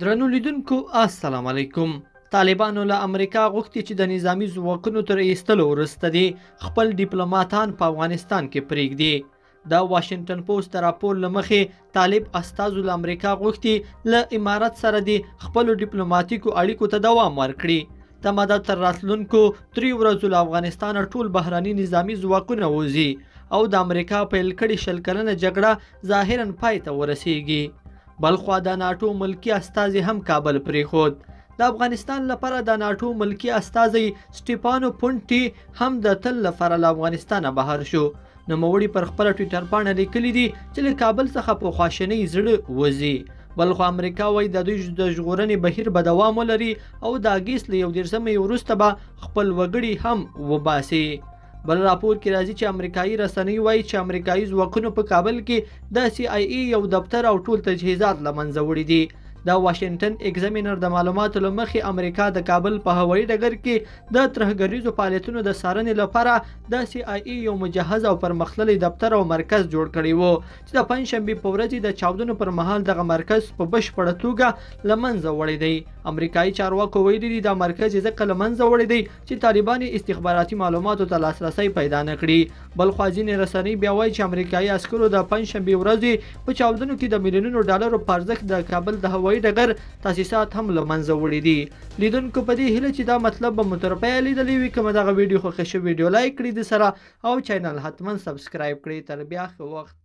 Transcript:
درنو لیدونکو السلام علیکم. طالبانو له امریکا غوښتي چې د نظامی ځواکونو تر ایستلو وروسته دي خپل ډیپلوماټان په افغانستان کې پرېږدي. د واشنگټن پوسټ د راپور له مخې طالب استازو له امریکا غوښتي له امارت سره د خپلو ډیپلوماټیکو اړیکو ته دوام ورکړي. تمه ده تر راتلونکو 3 ورځو له افغانستان ټول بهرني نظامی ځواکونه وځي او د امریکا پیل کړې 20 کلنه جګړه ظاهرا پای ته ورسیږي. بلخوا د ناټو ملکی استازي هم کابل پرېښود. د افغانستان لپاره د ناټو ملکی استازي سټیپانو پونټي هم د تل لپاره له افغانستانه بهر شو. نوموړي پر خپله ټویټر پاڼه لیکلي دي چې له کابل څخه په خواشینۍ زړه وځي. بلخوا امریکا وایي د دوی د ژغورنې بهیر به دوام ولري او د اګست له 11 وروسته به خپل وګړي هم وباسي. بل راپور کې راځي چې امریکایي رسنۍ وایي چې امریکایي ځواکونو په کابل کې د CIA یو دفتر او ټول تجهیزات له منځه وړي دي. د واشنگټن ایگزامینر د معلوماتو له مخې امریکا د کابل په هوایي ډګر کې د ترهګریزو فعالیتونو د څارنې لپاره د CIA یو مجهز او پرمختللی دفتر او مرکز جوړ کړی و چې د پنځشنبې په ورځ د چاودنو پر مهال دغه مرکز په بشپړه توګه له منځه وړی دی. امریکایي چارواکو ویلي دي د مرکز ځکه له منځه وړی دی چې طالبان استخباراتي معلوماتو ته لاسرسی پیدا نه کړي. بلخوا ځینې رسنۍ بیا وایي چې امریکایي عسکرو د پنځشنبې ورځې په چاودنو کې د میلیونونو ډالرو په ارزښت د کابل د هوایي ډګر تاسیسات هم له منځه وړي دي. لیدونکو په دې هیله چې دا مطلب به مو تر پایه لیدلی وي. که مو دغه ویډیو خوښه شوې ویډیو لایک کړئ د سره او چینل حتما سبسکرایب کړئ. تر بیا ښه وخت.